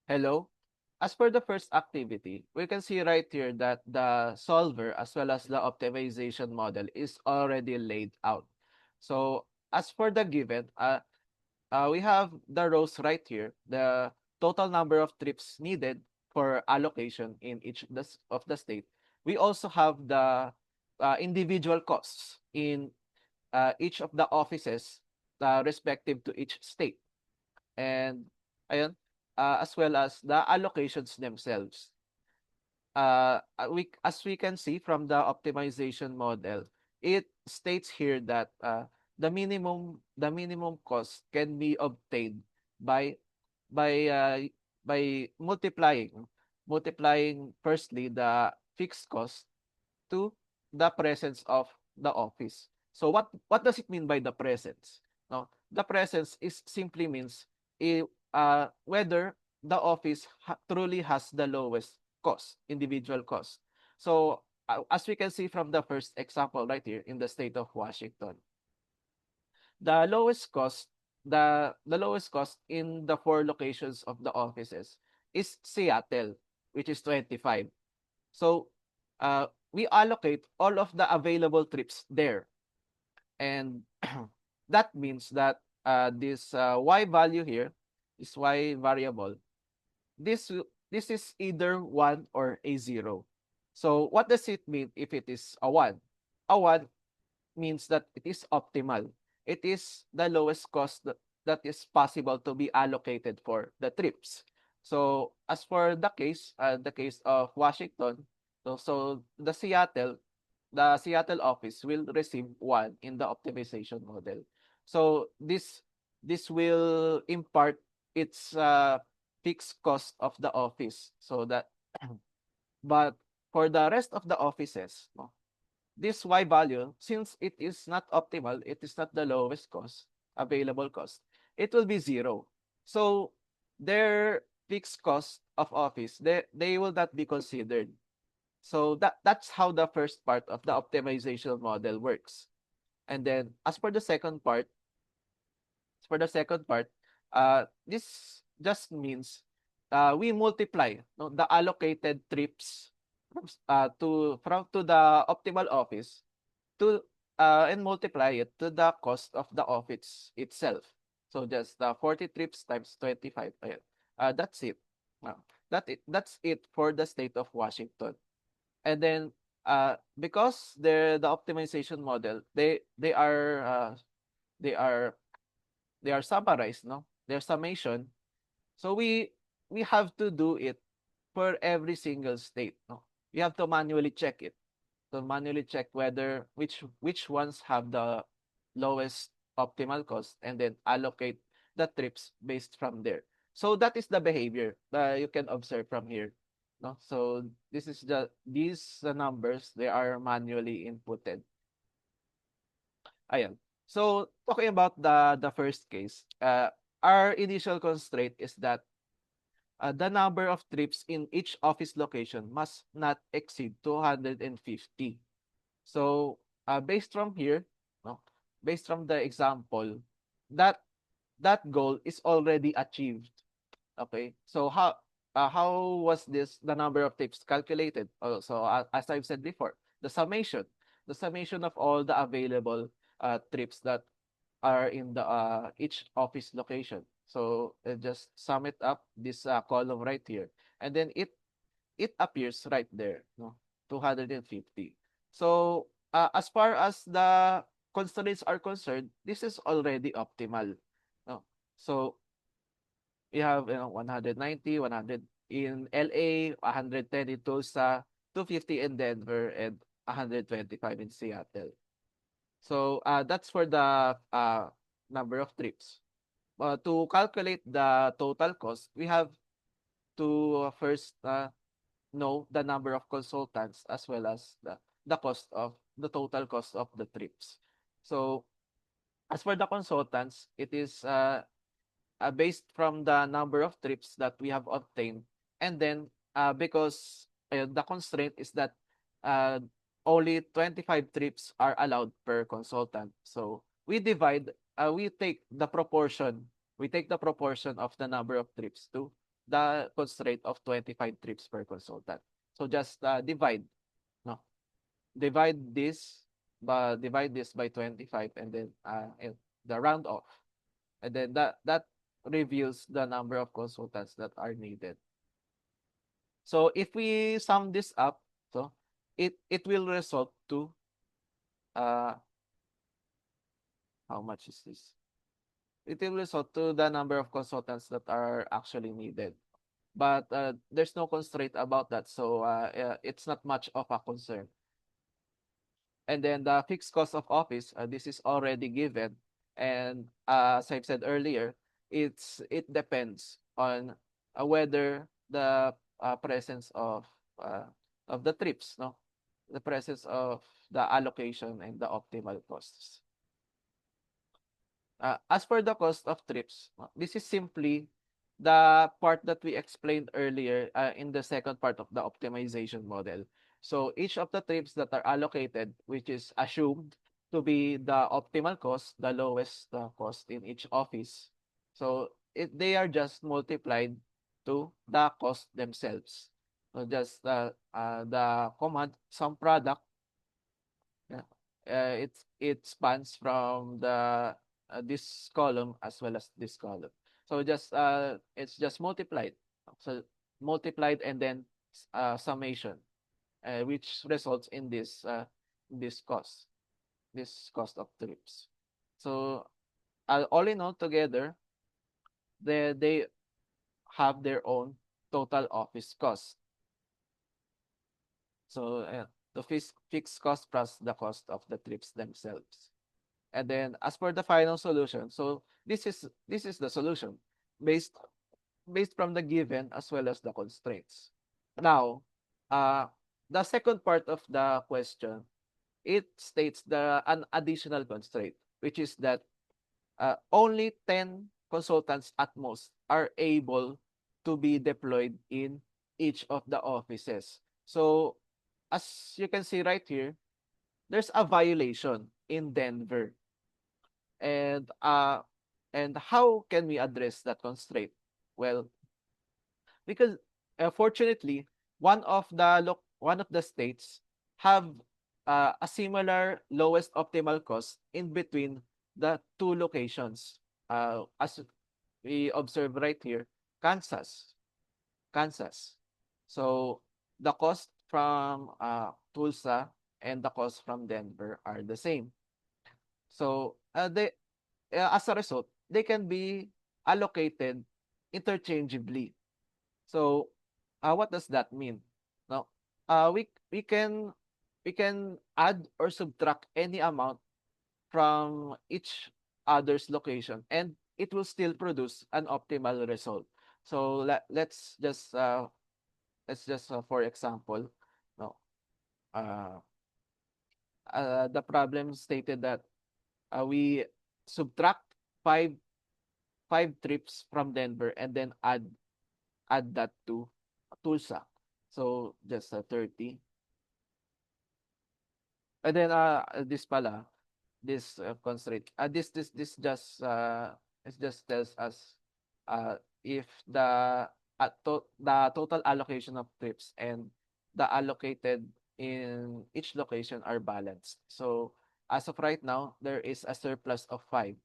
Hello. As for the first activity, we can see right here that the solver as well as the optimization model is already laid out. So as for the given, we have the rows right here, the total number of trips needed for allocation in each of the state. We also have the individual costs in each of the offices respective to each state. And ayun, as well as the allocations themselves. As we can see from the optimization model, it states here that the minimum cost can be obtained by by uh, by multiplying firstly the fixed cost to the presence of the office. So what does it mean by the presence? No, the presence is simply means whether the office truly has the lowest cost, individual cost. So as we can see from the first example right here in the state of Washington, the lowest cost, the lowest cost in the four locations of the offices is Seattle, which is 25. So we allocate all of the available trips there. And that means that this y value here, this y variable, this is either 1 or a 0. So what does it mean if it is a 1? A 1 means that it is optimal. It is the lowest cost that is possible to be allocated for the trips. So as for the case of Washington, so the Seattle office will receive 1 in the optimization model. So this will impart its fixed cost of the office so that but for the rest of the offices, no, this y value, since it is not optimal, it is not the lowest cost, available cost, it will be 0. So their fixed cost of office, they will not be considered. So that's how the first part of the optimization model works. And then for the second part, this just means we multiply, no, the allocated trips to the optimal office to and multiply it to the cost of the office itself. So just the 40 trips times 25. Ayan. That's it. That's it for the state of Washington. And then because the optimization model, they are they are summarized, no? Their summation. So we have to do it for every single state, no? We have to manually check it. To manually check whether which ones have the lowest optimal cost and then allocate the trips based from there. So that is the behavior that you can observe from here. No? So this is these numbers, they are manually inputted. Ayan. So talking about the first case, our initial constraint is that the number of trips in each office location must not exceed 250. So, based from here, no, based from the example, that that goal is already achieved. Okay. So how was the number of tips calculated? So as I've said before, the summation of all the available trips that are in the each office location. So just sum it up this column right here, and then it appears right there, no, 250. So as far as the constraints are concerned, this is already optimal. No, so we have 190, 100 in LA, 110 in Tulsa, 250 in Denver, and 125 in Seattle. So that's for the number of trips. To calculate the total cost, we have to first know the number of consultants as well as the total cost of the trips. So as for the consultants, it is based from the number of trips that we have obtained. And then because the constraint is that uh, only 25 trips are allowed per consultant. So we take the proportion of the number of trips to the constraint of 25 trips per consultant. So just divide, no? Divide this by 25, and then and the round off. And then that reveals the number of consultants that are needed. So if we sum this up, so it will result to uh how much is this? It will result to the number of consultants that are actually needed. But there's no constraint about that, so it's not much of a concern. And then the fixed cost of office, this is already given. And as I've said earlier, it depends on whether the presence of the trips, no, the presence of the allocation and the optimal costs. As for the cost of trips, this is simply the part that we explained earlier in the second part of the optimization model. So each of the trips that are allocated, which is assumed to be the optimal cost, the lowest cost in each office. So they are just multiplied to the cost themselves. So just the command sum product. Yeah. It spans from the this column as well as this column. So just it's just multiplied. So multiplied and then summation, which results in this cost of trips. So all in all together, they have their own total office cost. So the fixed cost plus the cost of the trips themselves. And then as for the final solution, so this is the solution based based from the given as well as the constraints. Now, uh, the second part of the question, it states an additional constraint, which is that only 10 consultants at most are able to be deployed in each of the offices. So as you can see right here, there's a violation in Denver. And how can we address that constraint? Well, because fortunately, one of the states have a similar lowest optimal cost in between the two locations. As we observe right here, Kansas, Kansas. So the cost from Tulsa and the cost from Denver are the same. So as a result, they can be allocated interchangeably. So, what does that mean? Now, we can add or subtract any amount from each other's location, and it will still produce an optimal result. So let's just for example, no, uh, the problem stated that we subtract five five trips from Denver and then add that to Tulsa. So just 30. And then this pala, this constraint. This just tells us if the total allocation of trips and the allocated in each location are balanced. So as of right now, there is a surplus of 5.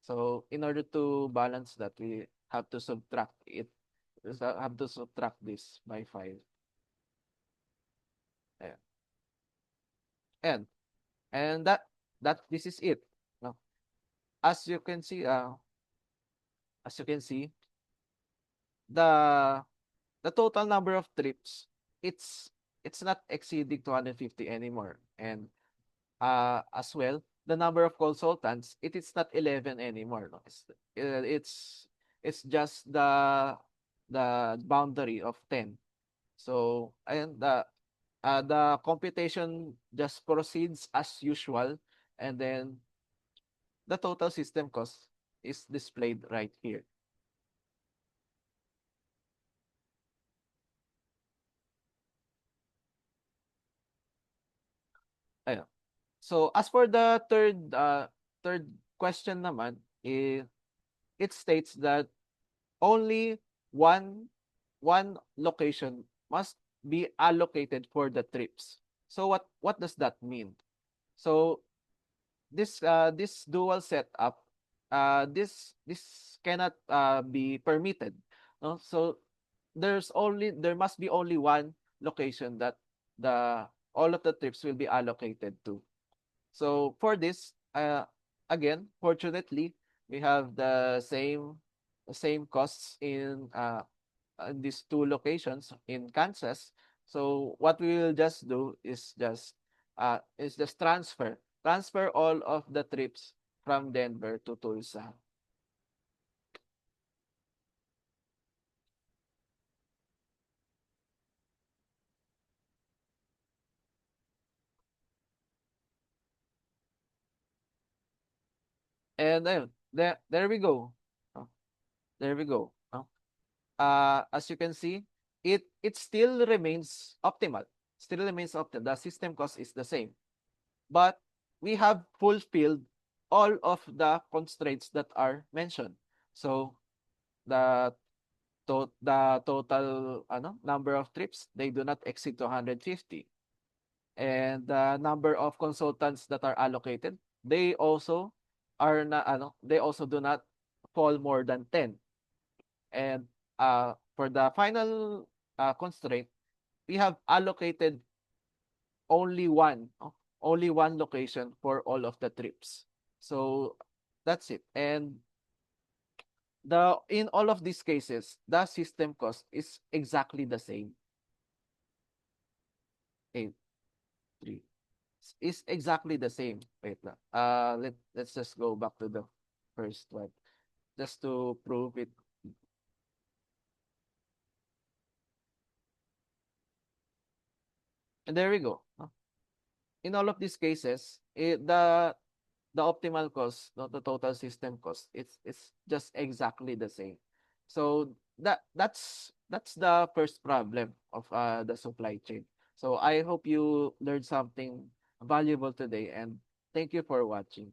So in order to balance that, we have to subtract it. Have to subtract this by 5. Ayan. And that this is it. No? As you can see, as you can see, the the total number of trips, it's not exceeding 250 anymore. And as well, the number of consultants, it is not 11 anymore. No? It's just the boundary of 10. So and the computation just proceeds as usual, and then the total system cost is displayed right here. Ayan. So as for the third question naman, it states that only one one location must be allocated for the trips. So what does that mean? So this dual setup, this cannot be permitted, no? So there must be only one location that the all of the trips will be allocated to. So for this, again, fortunately, we have the same costs in these two locations in Kansas. So what we will just do is just transfer all of the trips from Denver to Tulsa. And ayun, there we go. Oh, there we go. As you can see, it still remains optimal. Still remains optimal. The system cost is the same. But we have fulfilled all of the constraints that are mentioned. So the the total number of trips, they do not exceed 250. And the number of consultants that are allocated, they also they also do not fall more than 10. And for the final constraint, we have allocated only one location for all of the trips. So that's it. And the in all of these cases, the system cost is exactly the same. 8, 3 is exactly the same. Wait lang. Let's just go back to the first one just to prove it. And there we go. In all of these cases, the optimal cost, not the total system cost, it's just exactly the same. So that's the first problem of the supply chain. So I hope you learned something valuable today, and thank you for watching.